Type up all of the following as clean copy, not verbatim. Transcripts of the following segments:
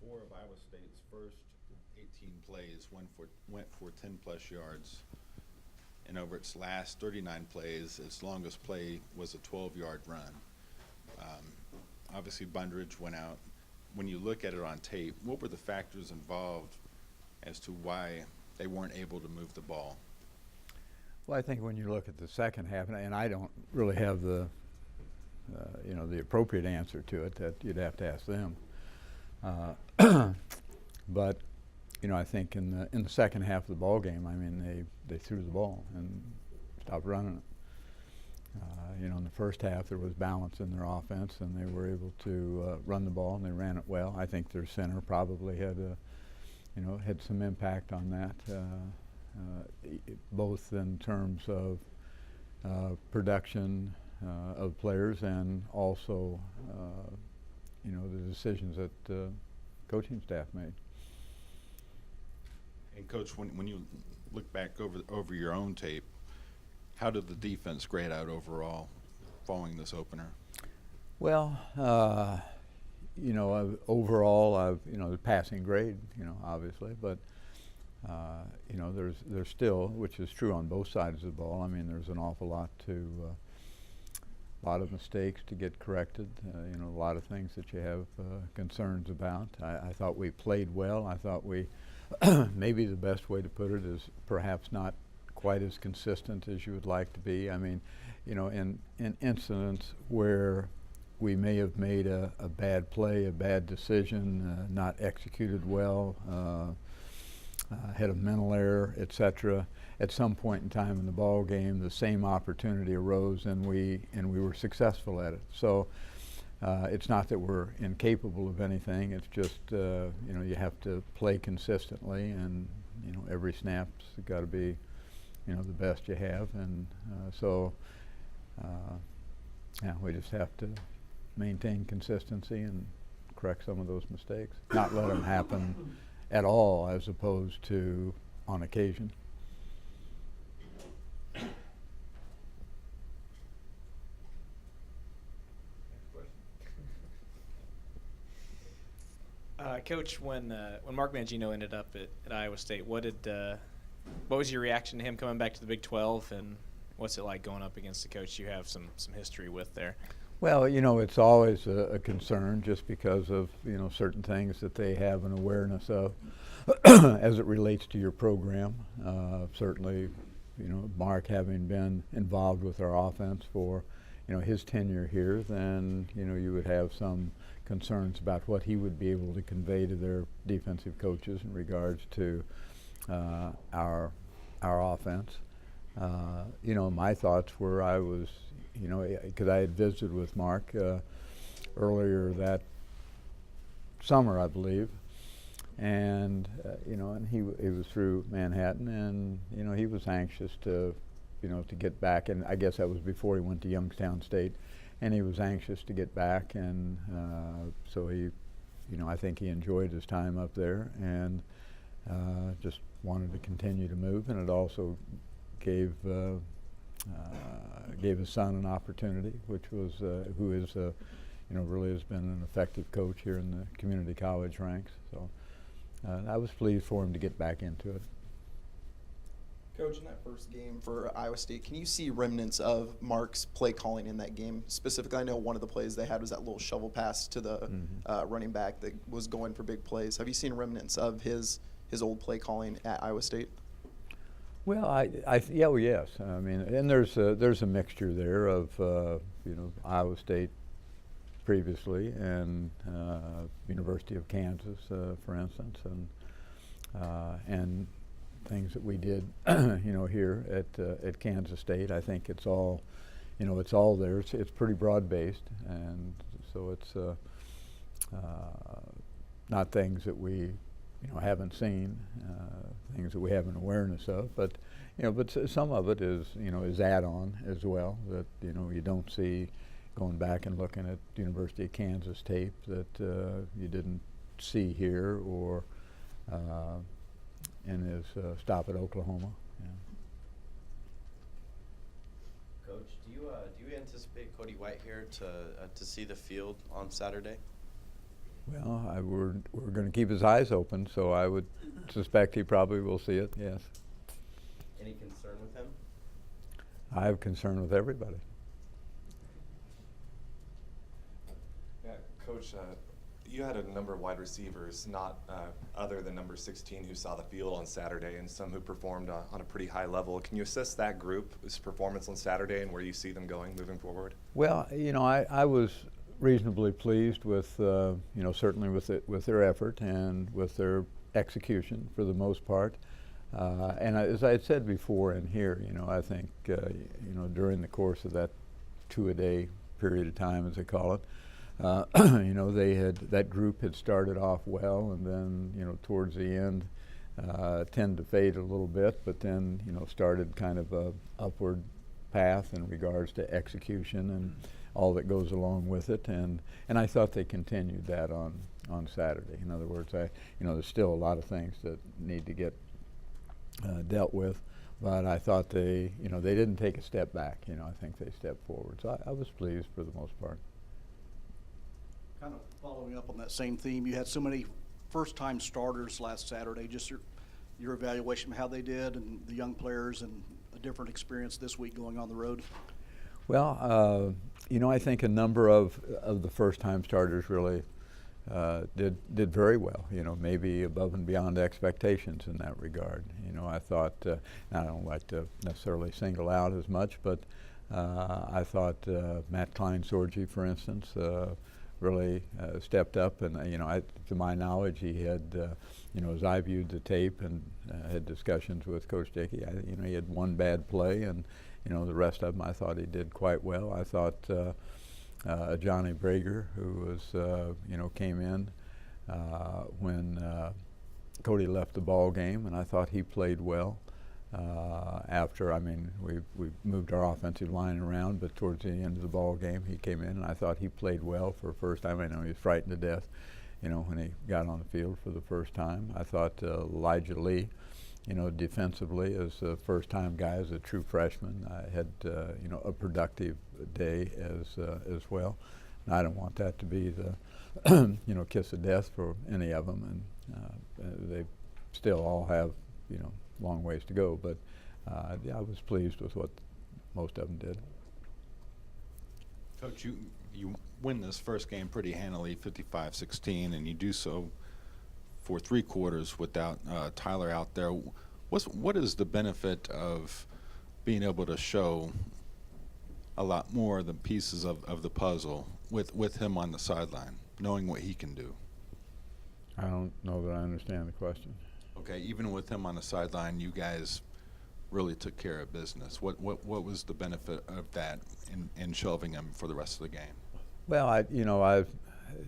4 of Iowa State's first 18 plays went for 10-plus yards. And over its last 39 plays, its longest play was a 12-yard run. Obviously, Bundridge went out. When you look at it on tape, what were the factors involved as to why they weren't able to move the ball? Well, I think when you look at the second half, and I don't really have the the appropriate answer to it, that you'd have to ask them. But I think in the second half of the ball game, I mean, they threw the ball and stopped running it. In the first half there was balance in their offense, and they were able to run the ball, and they ran it well. I think their center probably had had some impact on that, both in terms of production of players and also the decisions that the coaching staff made. And Coach, when you look back over your own tape, how did the defense grade out overall following this opener? Well, overall, the passing grade, obviously, but there's still, which is true on both sides of the ball. I mean, there's an awful lot lot of mistakes to get corrected. A lot of things that you have concerns about. I thought we played well. I thought we, maybe the best way to put it is perhaps not quite as consistent as you would like to be. I mean, in incidents where we may have made a bad play, a bad decision, not executed well, had a mental error, etc. At some point in time in the ball game, the same opportunity arose, and we were successful at it. So it's not that we're incapable of anything. It's just you have to play consistently, and every snap's got to be the best you have, and we just have to maintain consistency and correct some of those mistakes, not let them happen at all, as opposed to on occasion. Coach, when Mark Mangino ended up at Iowa State, what was your reaction to him coming back to the Big 12, and what's it like going up against a coach you have some history with there? Well, it's always a concern, just because of certain things that they have an awareness of as it relates to your program. Certainly, Mark having been involved with our offense for his tenure here, then you would have some concerns about what he would be able to convey to their defensive coaches in regards to our offense. My thoughts were, I was, because I had visited with Mark earlier that summer, I believe, and and he was through Manhattan, and he was anxious to to get back, and I guess that was before he went to Youngstown State, and he was anxious to get back, and so he, I think he enjoyed his time up there, and just wanted to continue to move, and it also gave his son an opportunity, which was who is really has been an effective coach here in the community college ranks. So I was pleased for him to get back into it. Coach, in that first game for Iowa State, can you see remnants of Mark's play calling in that game? Specifically, I know one of the plays they had was that little shovel pass to the running back that was going for big plays. Have you seen remnants of his old play calling at Iowa State? Well, yes. I mean, and there's a mixture there of Iowa State previously, and University of Kansas, for instance, and things that we did, here at Kansas State. I think it's all, it's all there. It's pretty broad-based, and so it's not things that we, haven't seen, things that we have an awareness of, but some of it is, is add-on as well, that you don't see going back and looking at University of Kansas tape that you didn't see here, or in his stop at Oklahoma. Yeah. Coach, do you anticipate Cody White here to see the field on Saturday? Well, we're going to keep his eyes open, so I would suspect he probably will see it, yes. Any concern with him? I have concern with everybody. Yeah, Coach, you had a number of wide receivers, not other than number 16, who saw the field on Saturday, and some who performed on a pretty high level. Can you assess that group's performance on Saturday and where you see them going moving forward? Well, I was reasonably pleased with, certainly with their effort and with their execution for the most part. And as I had said before in here, I think, during the course of that two-a-day period of time, as they call it, that group had started off well, and then, towards the end, tend to fade a little bit, but then, started kind of a upward path in regards to execution and all that goes along with it, and I thought they continued that on Saturday. In other words, there's still a lot of things that need to get dealt with, but I thought they didn't take a step back. I think they stepped forward. So I was pleased for the most part. Kind of following up on that same theme, you had so many first-time starters last Saturday. Just your evaluation of how they did and the young players and a different experience this week going on the road. Well, I think a number of the first-time starters really did very well. Maybe above and beyond expectations in that regard. I thought, I don't like to necessarily single out as much, but I thought Matt Klein-Sorgi, for instance, really stepped up, and to my knowledge, he had, as I viewed the tape and had discussions with Coach Dickey, he had one bad play, and the rest of them I thought he did quite well. I thought Johnny Brager, who was came in when Cody left the ball game, and I thought he played well. We moved our offensive line around, but towards the end of the ball game, he came in, and I thought he played well for the first time. I know he was frightened to death, when he got on the field for the first time. I thought Elijah Lee, defensively, as a first-time guy, as a true freshman, had a productive day as well. And I don't want that to be the kiss of death for any of them, and they still all have long ways to go, but I was pleased with what most of them did. Coach, you win this first game pretty handily, 55-16, and you do so for 3 quarters without Tyler out there. What is the benefit of being able to show a lot more of the pieces of the puzzle with him on the sideline, knowing what he can do? I don't know that I understand the question. Okay, even with him on the sideline, you guys really took care of business. What was the benefit of that in shelving him for the rest of the game? Well,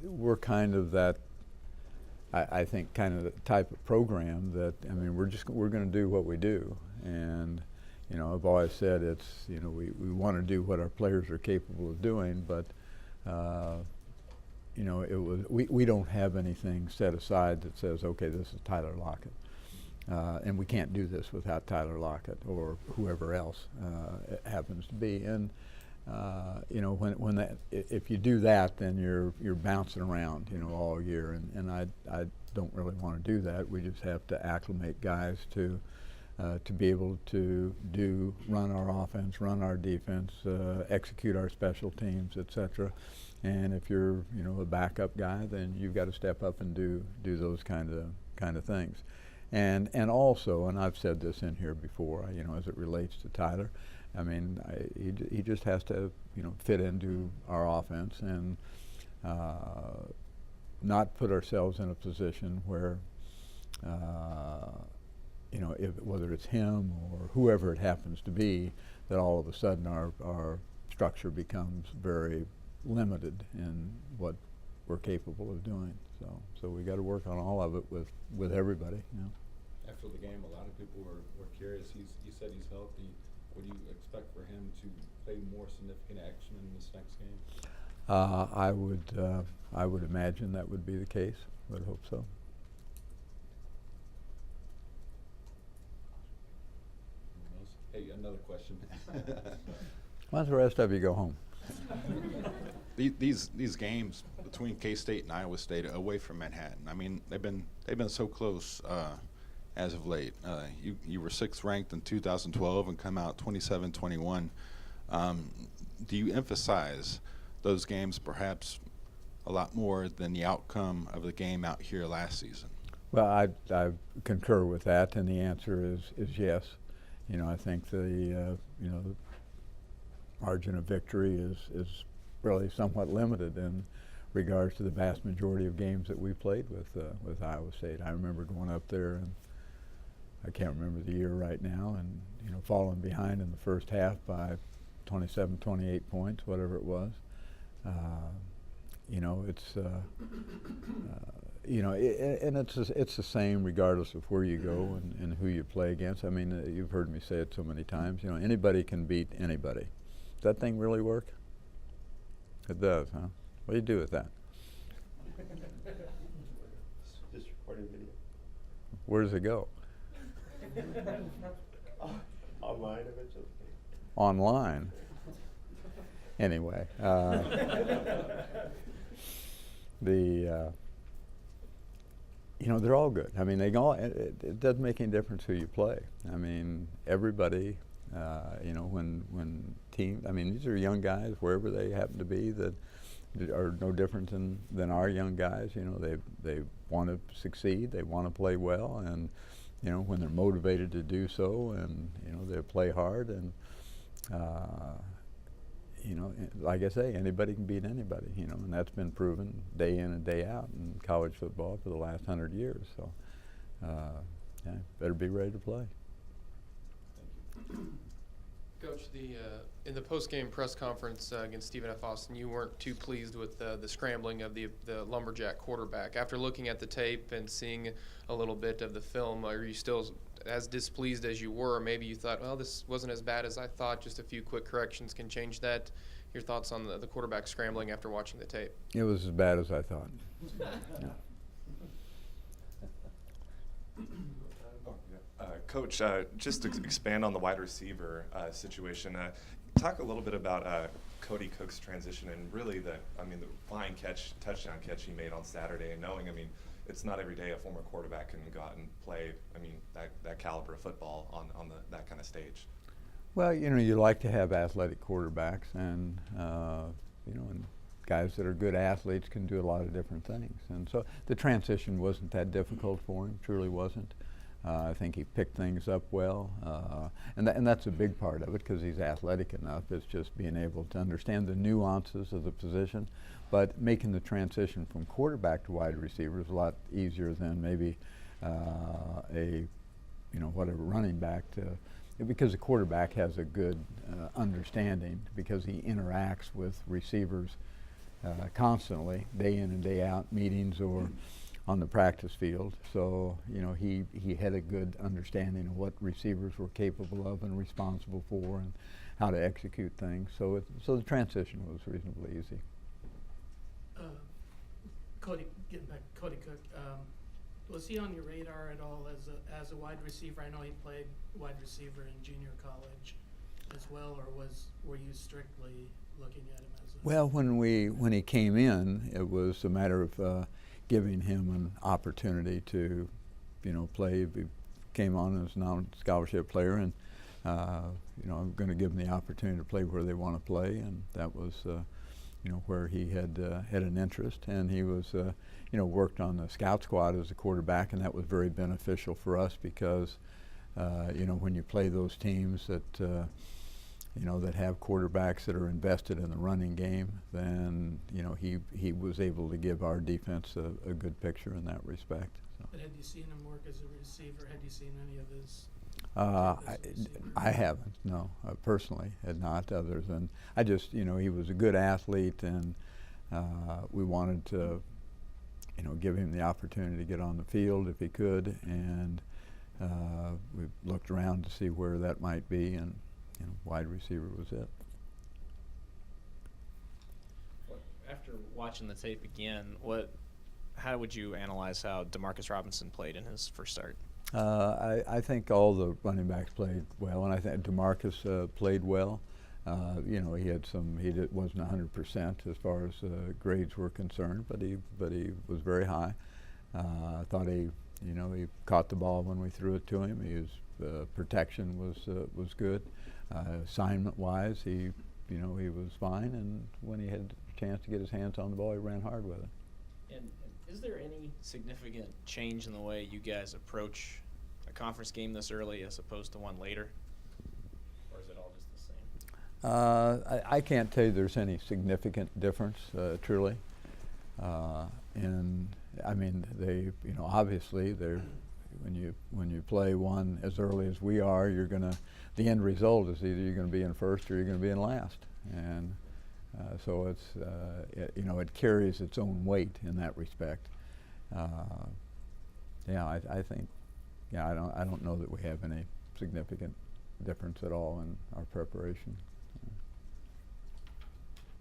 we're kind of that. I think kind of the type of program that we're going to do what we do, and I've always said it's we want to do what our players are capable of doing, but we don't have anything set aside that says, okay, this is Tyler Lockett. And we can't do this without Tyler Lockett or whoever else it happens to be. And if you do that, then you're bouncing around all year. And I don't really want to do that. We just have to acclimate guys to be able to run our offense, run our defense, execute our special teams, etc. And if you're a backup guy, then you've got to step up and do those kind of things. And also, and I've said this in here before, as it relates to Tyler, he just has to, fit into our offense and not put ourselves in a position where, whether it's him or whoever it happens to be, that all of a sudden our structure becomes very limited in what we're capable of doing. So we got to work on all of it with everybody. After the game, a lot of people were curious. You said he's healthy. What do you expect for him to play more significant action in this next game? I would imagine that would be the case. I would hope so. Hey, another question. Why don't the rest of you go home? These games, between K-State and Iowa State away from Manhattan. I mean, they've been so close as of late. You were 6th ranked in 2012 and come out 27-21. Do you emphasize those games perhaps a lot more than the outcome of the game out here last season? Well, I concur with that, and the answer is yes. You know, I think the margin of victory is really somewhat limited in regards to the vast majority of games that we played with Iowa State. I remember going up there, and I can't remember the year right now, and falling behind in the first half by 27, 28 points, whatever it was. It's the same regardless of where you go and who you play against. I mean, you've heard me say it so many times. Anybody can beat anybody. Does that thing really work? It does, huh? What do you do with that? Just recording video. Where does it go? Online eventually. Online. Anyway, they're all good. I mean, it doesn't make any difference who you play. I mean, everybody, when team, I mean, these are young guys, wherever they happen to be, that are no different than our young guys. They want to succeed, they want to play well, and, when they're motivated to do so, and, they play hard, and, like I say, anybody can beat anybody, and that's been proven day in and day out in college football for the last 100 years. So, better be ready to play. Coach, in the post-game press conference against Stephen F. Austin, you weren't too pleased with the scrambling of the Lumberjack quarterback. After looking at the tape and seeing a little bit of the film, are you still as displeased as you were? Maybe you thought, well, this wasn't as bad as I thought. Just a few quick corrections can change that. Your thoughts on the quarterback scrambling after watching the tape? It was as bad as I thought. Yeah. Coach, just to expand on the wide receiver situation, talk a little bit about Cody Cook's transition and really the flying touchdown catch he made on Saturday, and knowing, it's not every day a former quarterback can go out and play, that caliber of football on that kind of stage. Well, you like to have athletic quarterbacks, and and guys that are good athletes can do a lot of different things. And so the transition wasn't that difficult for him, truly wasn't. I think he picked things up well, and that's a big part of it because he's athletic enough. It's just being able to understand the nuances of the position, but making the transition from quarterback to wide receiver is a lot easier than maybe running back to, because the quarterback has a good understanding because he interacts with receivers constantly, day in and day out, meetings or on the practice field. So, he had a good understanding of what receivers were capable of and responsible for and how to execute things. So the transition was reasonably easy. Cody, getting back to Cody Cook, was he on your radar at all as a wide receiver? I know he played wide receiver in junior college as well, or were you strictly looking at him as a... Well, when he came in, it was a matter of giving him an opportunity to, play. He came on as a non-scholarship player, and I'm going to give him the opportunity to play where they want to play, and that was, where he had an interest, and he was, worked on the scout squad as a quarterback, and that was very beneficial for us because, when you play those teams that that have quarterbacks that are invested in the running game, then he was able to give our defense a good picture in that respect. So. But had you seen him work as a receiver? Had you seen any of his? I haven't. No, personally had not. Other than I just he was a good athlete, and we wanted to give him the opportunity to get on the field if he could, and we looked around to see where that might be, and wide receiver was it. After watching the tape again, how would you analyze how Demarcus Robinson played in his first start? I think all the running backs played well, and I think Demarcus played well. You know, he had some. Wasn't 100% as far as grades were concerned, but he was very high. I thought he caught the ball when we threw it to him. His protection was good. Assignment-wise, he was fine, and when he had a chance to get his hands on the ball, he ran hard with it. And is there any significant change in the way you guys approach a conference game this early as opposed to one later? Or is it all just the same? I can't tell you there's any significant difference, truly. And I mean, obviously, when you play one as early as we are, the end result is either you're going to be in first or you're going to be in last, and so it carries its own weight in that respect. I think, I don't know that we have any significant difference at all in our preparation.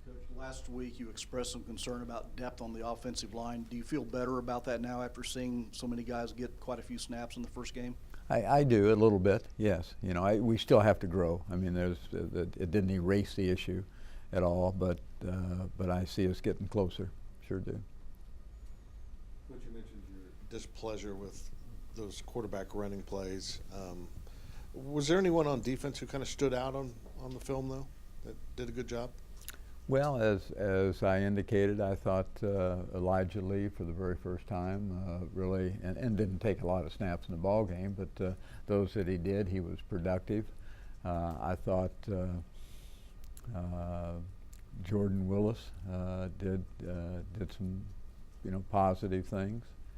Coach, last week you expressed some concern about depth on the offensive line. Do you feel better about that now after seeing so many guys get quite a few snaps in the first game? I do a little bit, yes. We still have to grow. I mean, it didn't erase the issue at all, but I see us getting closer. Sure do. Coach, you mentioned your displeasure with those quarterback running plays. Was there anyone on defense who kind of stood out on the film, though, that did a good job? Well, as I indicated, I thought Elijah Lee for the very first time really, and didn't take a lot of snaps in the ball game, but those that he did, he was productive. I thought Jordan Willis did some positive things.